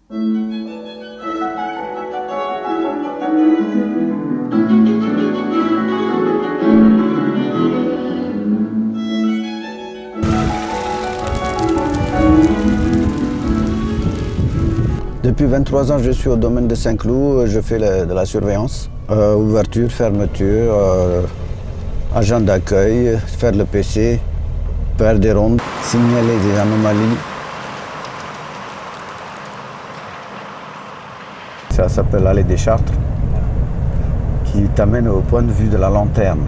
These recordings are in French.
Depuis 23 ans, je suis au domaine de Saint-Cloud. Je fais de la surveillance, ouverture, fermeture, agent d'accueil, faire le PC, faire des rondes, signaler des anomalies. Ça s'appelle l'allée des Chartres, qui t'amène au point de vue de la lanterne.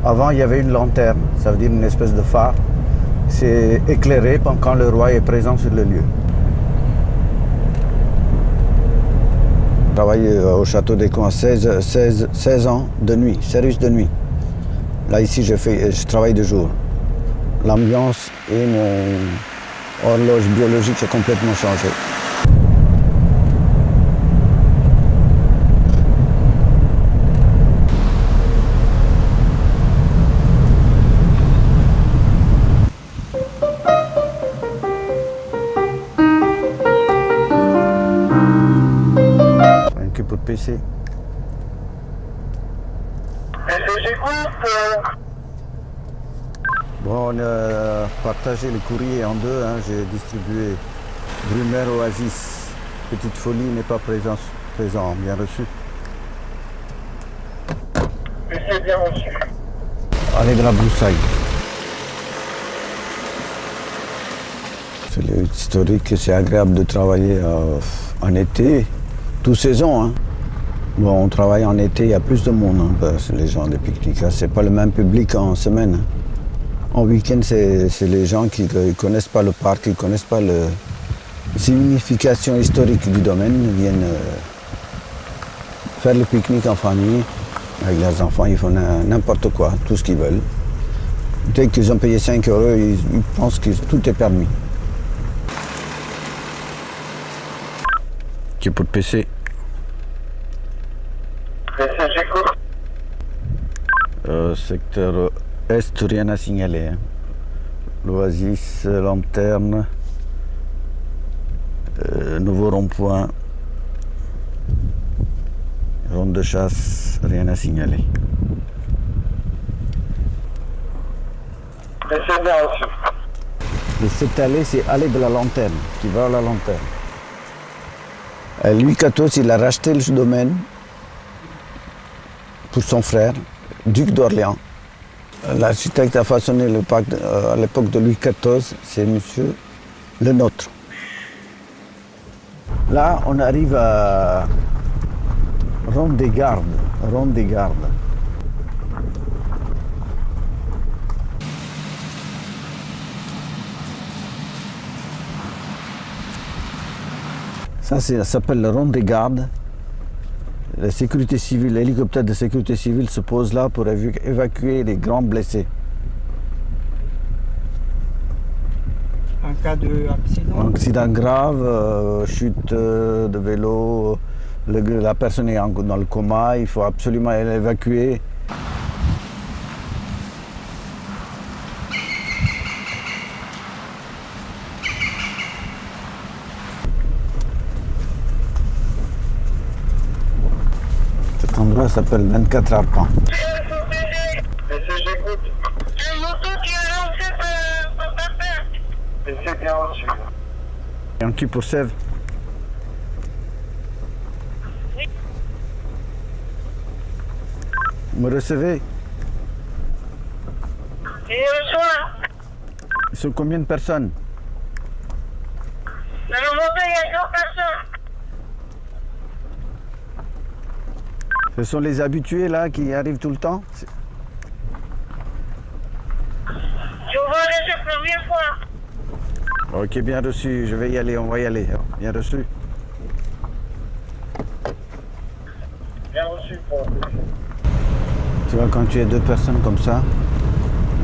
Avant, il y avait une lanterne, ça veut dire une espèce de phare. C'est éclairé quand le roi est présent sur le lieu. J'ai travaillé au château des Coins 16 ans de nuit, service de nuit. Là, ici, je travaille de jour. L'ambiance et mon horloge biologique a complètement changé. Pour le PC. Bon, on a partagé le courrier en deux. J'ai distribué Brumaire Oasis. Petite Folie n'est pas présent. Bien reçu. PC bien reçu. Allez de la broussaille. C'est historique, c'est agréable de travailler en été. Toute saison, hein. Bon, on travaille en été, il y a plus de monde, parce que les gens des pique-niques. C'est pas le même public en semaine. Hein. En week-end, c'est les gens qui ne connaissent pas le parc, qui ne connaissent pas la signification historique du domaine, ils viennent faire le pique-nique en famille. Avec leurs enfants, ils font n'importe quoi, tout ce qu'ils veulent. Dès qu'ils ont payé 5 €, ils pensent que tout est permis. Qui est pour le PC. PC, j'écoute. Secteur Est, rien à signaler. Hein. L'Oasis, lanterne, nouveau rond-point, ronde de chasse, rien à signaler. PC bien reçu. Et cette allée, c'est allée de la lanterne, qui va à la lanterne. Louis XIV, il a racheté le domaine pour son frère, duc d'Orléans. L'architecte a façonné le parc à l'époque de Louis XIV, c'est monsieur Le Nôtre. Là, on arrive à Ronde des Gardes. Ça s'appelle le Ronde des Gardes. La sécurité civile, l'hélicoptère de sécurité civile se pose là pour évacuer les grands blessés. En cas d'accident. Accident grave, chute de vélo, la personne est dans le coma, il faut absolument l'évacuer. Cet endroit s'appelle 24 Arpents. PC, j'écoute. C'est moto qui a lancé son papa. PC bien reçu. Et un qui pour Sèvres. Oui. Vous me recevez? Et le soir, Ils sont combien de personnes? dans le moto, il y a 2 personnes. Ce sont les habitués là qui arrivent tout le temps? Je vois les première fois. Ok, bien reçu, je vais y aller, on va y aller. Bien reçu. Bien reçu pour le PC. Tu vois, quand tu es deux personnes comme ça,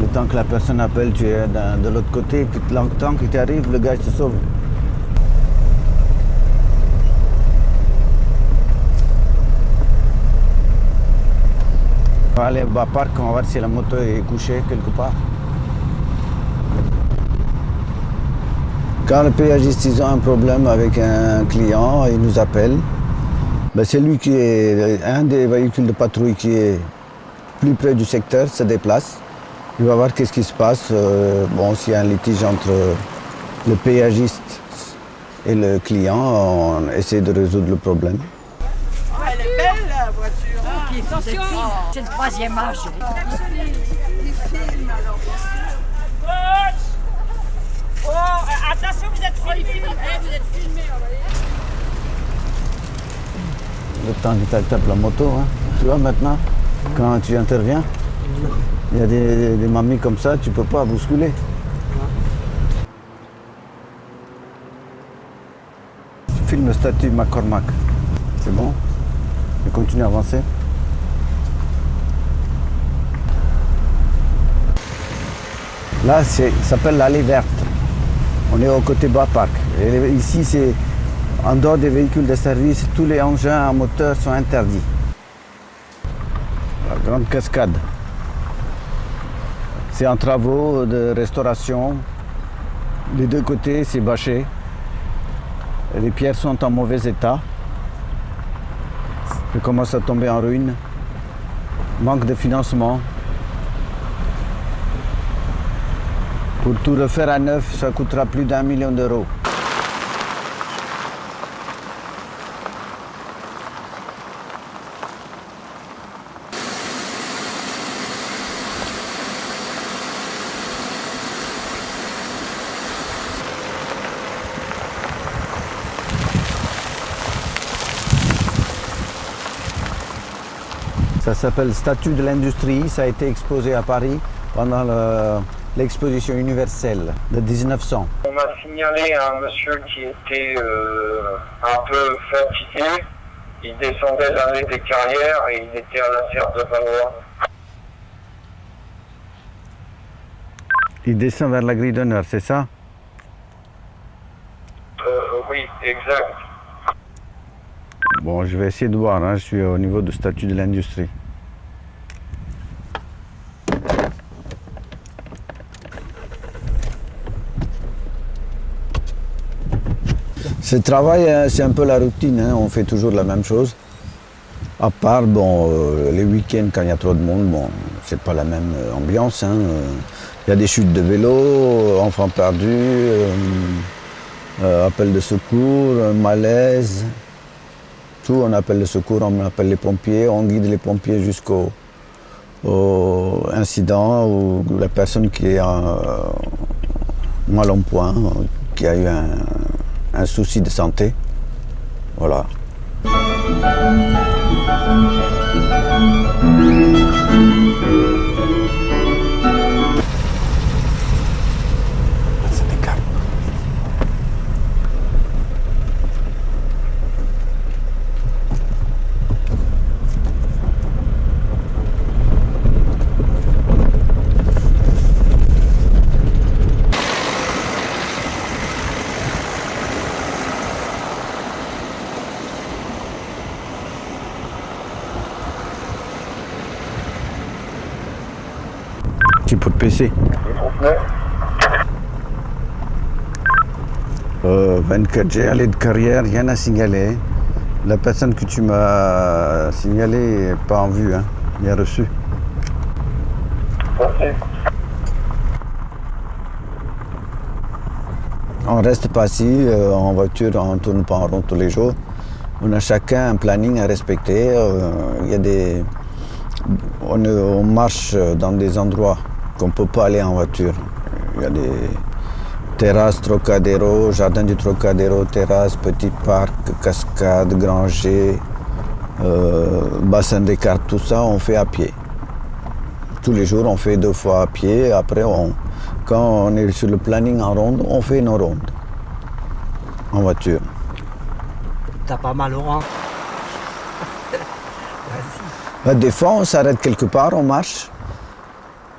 le temps que la personne appelle, tu es de l'autre côté, puis le temps que tu arrives, le gars se sauve. On va aller au bas parc, on va voir si la moto est couchée quelque part. Quand le péagiste ils ont un problème avec un client, ils nous appellent. Ben, c'est lui qui est un des véhicules de patrouille qui est plus près du secteur, se déplace. Il va voir qu'est-ce qui se passe. Bon, s'il y a un litige entre le péagiste et le client, on essaie de résoudre le problème. Oh, elle est belle la voiture. Ah, puis attention, c'est le 3e âge. Oh, attention, vous êtes filmé. Vous êtes filmé, Le temps que tu tapes la moto, hein. Tu vois maintenant, quand tu interviens, il y a des mamies comme ça, tu peux pas bousculer. Tu filmes le statut McCormack. C'est bon? Je continue à avancer. Là, ça s'appelle l'allée verte. On est au côté bas parc. Et ici, c'est en dehors des véhicules de service, tous les engins à moteur sont interdits. La grande cascade. C'est en travaux de restauration. Des deux côtés, c'est bâché. Les pierres sont en mauvais état. Elles commencent à tomber en ruine. Manque de financement. Pour tout refaire à neuf, ça coûtera plus d'1 million d'euros. Ça s'appelle Statue de l'industrie. Ça a été exposé à Paris pendant l'exposition universelle de 1900. On m'a signalé un monsieur qui était un peu fatigué. Il descendait l'allée des carrières et il était à la serre de Valois. Il descend vers la grille d'honneur, c'est ça? Oui, exact. Bon, je vais essayer de voir, hein. Je suis au niveau du statut de l'industrie. Ce travail, c'est un peu la routine, hein. On fait toujours la même chose. À part, bon, les week-ends, quand il y a trop de monde, bon, c'est pas la même ambiance, hein. Il y a des chutes de vélo, enfants perdus, appel de secours, malaise. Tout, on appelle le secours, on appelle les pompiers, on guide les pompiers jusqu'au incident où la personne qui est mal en point, qui a eu un souci de santé. Voilà. C'était calme. Pour te PC. 24G, allée de carrière, rien à signaler. La personne que tu m'as signalé n'est pas en vue, hein. Bien reçu. Merci. On reste pas assis en voiture, on ne tourne pas en rond tous les jours. On a chacun un planning à respecter. Il y a on marche dans des endroits qu'on ne peut pas aller en voiture. Il y a des terrasses Trocadéro, jardin du Trocadéro, terrasses, petit parc, cascade, granger, bassin des cartes, tout ça, on fait à pied. Tous les jours, on fait 2 fois à pied. Après, quand on est sur le planning en ronde, on fait nos rondes en voiture. T'as pas mal au rang. Des fois, on s'arrête quelque part, on marche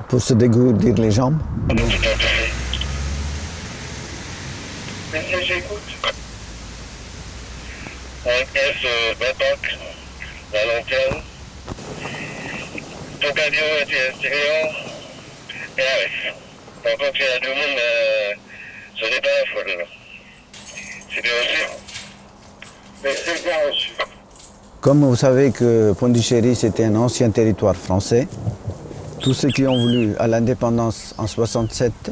pour se dégourdir les jambes. Monsieur, j'écoute. En caisse, Batak, la lanterne. Ton camion est extérieur. Et arrête. Par contre, il y a du monde, ce n'est pas la foule. déjà. C'est bien reçu. Mais c'est bien reçu. Comme vous savez que Pondichéry, c'était un ancien territoire français, tous ceux qui ont voulu à l'indépendance en 67,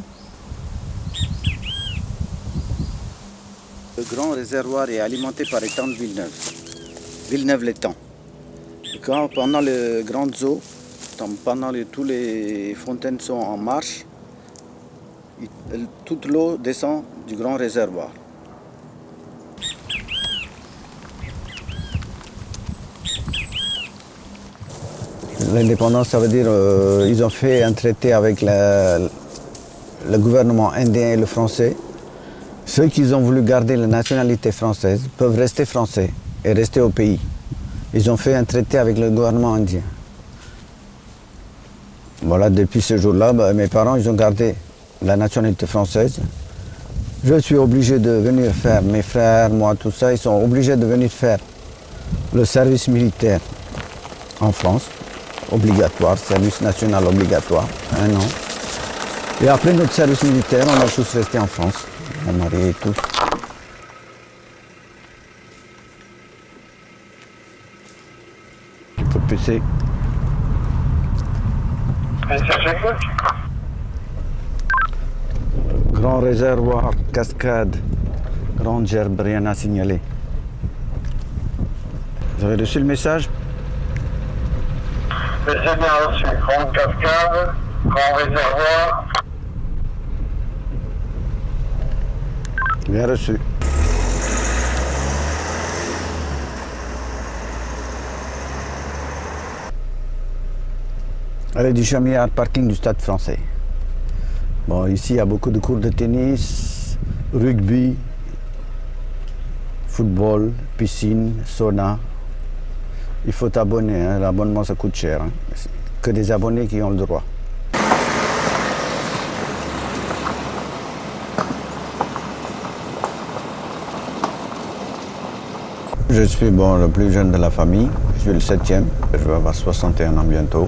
le grand réservoir est alimenté par l'étang de Villeneuve, Villeneuve-l'Étang. Quand pendant les grandes eaux, pendant tous les fontaines sont en marche, toute l'eau descend du grand réservoir. L'indépendance, ça veut dire ils ont fait un traité avec le gouvernement indien et le français. Ceux qui ont voulu garder la nationalité française peuvent rester français et rester au pays. Ils ont fait un traité avec le gouvernement indien. Voilà, depuis ce jour-là, mes parents, ils ont gardé la nationalité française. Je suis obligé de venir faire, mes frères, moi, tout ça, ils sont obligés de venir faire le service militaire en France. Obligatoire, service national obligatoire, 1 an. Et après notre service militaire, on a tous resté en France, mon mari et tout. Tu peux pisser. Mais ça fait quoi? Grand réservoir, cascade, grande gerbe, rien à signaler. Vous avez reçu le message? Mais c'est bien reçu. Grande cascade, grand réservoir. Bien reçu. Allez du Chamillard, parking du Stade français. Bon, ici, il y a beaucoup de cours de tennis, rugby, football, piscine, sauna. Il faut t'abonner, hein. L'abonnement ça coûte cher. Hein. Que des abonnés qui ont le droit. Je suis le plus jeune de la famille, je suis le 7e, je vais avoir 61 ans bientôt.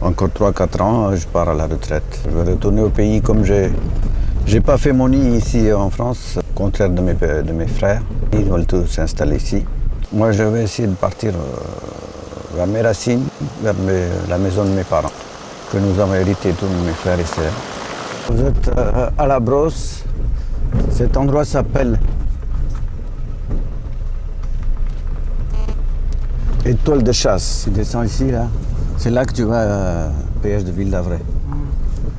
Encore 3-4 ans, je pars à la retraite. Je vais retourner au pays comme j'ai pas fait mon nid ici en France, au contraire de mes frères. Ils veulent tous s'installer ici. Moi, je vais essayer de partir vers mes racines, vers la maison de mes parents, que nous avons hérité tous mes frères et sœurs. Vous êtes à la Brosse. Cet endroit s'appelle Étoile de chasse. Tu descends ici, là. C'est là que tu vas au péage de Ville d'Avray.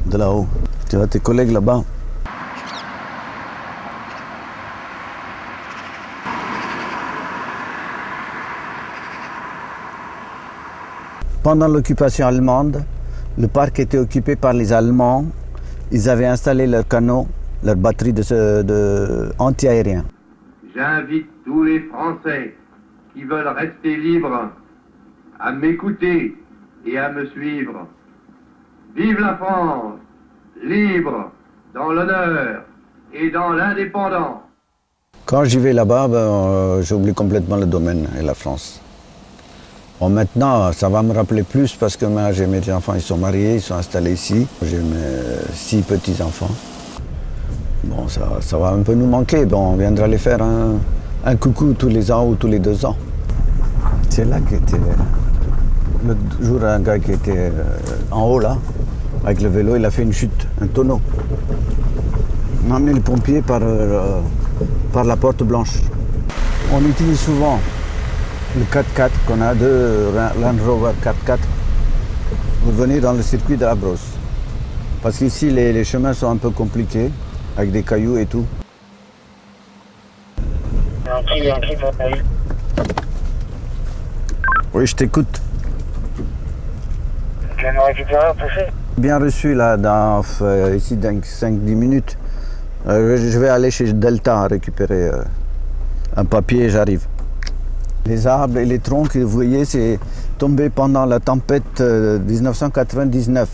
De là-haut. Tu vois tes collègues là-bas. Pendant l'occupation allemande, le parc était occupé par les Allemands. Ils avaient installé leurs canons, leurs batteries anti-aériens. J'invite tous les Français qui veulent rester libres à m'écouter et à me suivre. Vive la France, libre, dans l'honneur et dans l'indépendance. Quand j'y vais là-bas, j'oublie complètement le domaine et la France. Bon, maintenant, ça va me rappeler plus parce que j'ai mes enfants, ils sont mariés, ils sont installés ici. J'ai mes 6 petits-enfants. Bon, ça va un peu nous manquer. Bon, on viendra les faire un coucou tous les ans ou tous les 2 ans. C'est là qu'était... L'autre jour, un gars qui était en haut, là, avec le vélo, il a fait une chute, un tonneau. On a emmené les pompiers par la porte blanche. On utilise souvent le 4x4 qu'on a, 2 Land Rover 4x4, pour venir dans le circuit de la Brosse. Parce qu'ici, les chemins sont un peu compliqués, avec des cailloux et tout. Oui, je t'écoute. Tu viens nous récupérer au péché? Bien reçu, là, ici, dans 5-10 minutes. Je vais aller chez Delta récupérer un papier et j'arrive. Les arbres et les troncs que vous voyez, c'est tombé pendant la tempête 1999.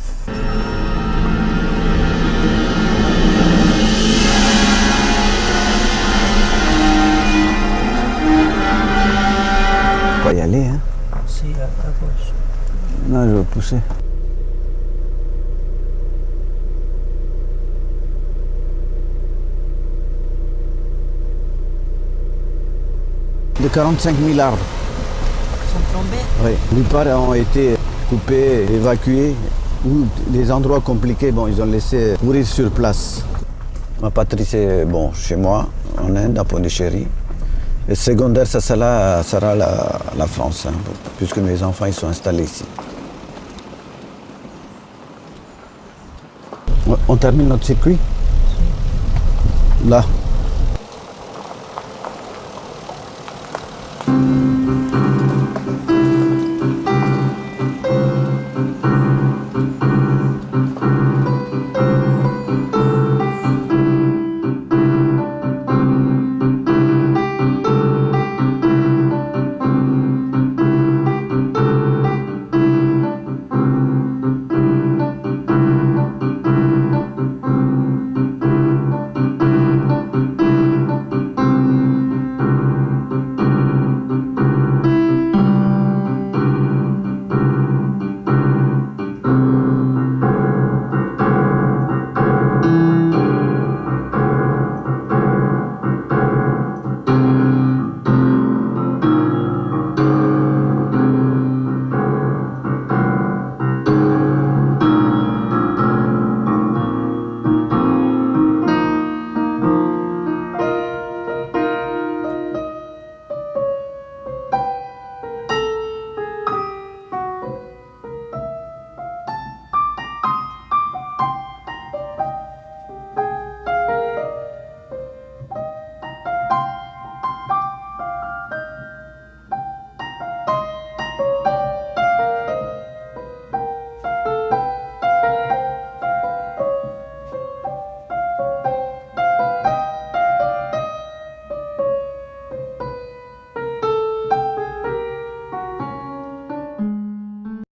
On va y aller, hein? C'est à gauche. Non, je vais pousser. de 45 000 arbres. Ils sont tombés. Oui. La plupart ont été coupés, évacués, ou les endroits compliqués, bon, ils ont laissé mourir sur place. Ma patrie, c'est bon, chez moi, en Inde, à Pondichéry. Et secondaire, ça sera la France, hein, puisque mes enfants ils sont installés ici. On termine notre circuit. Là.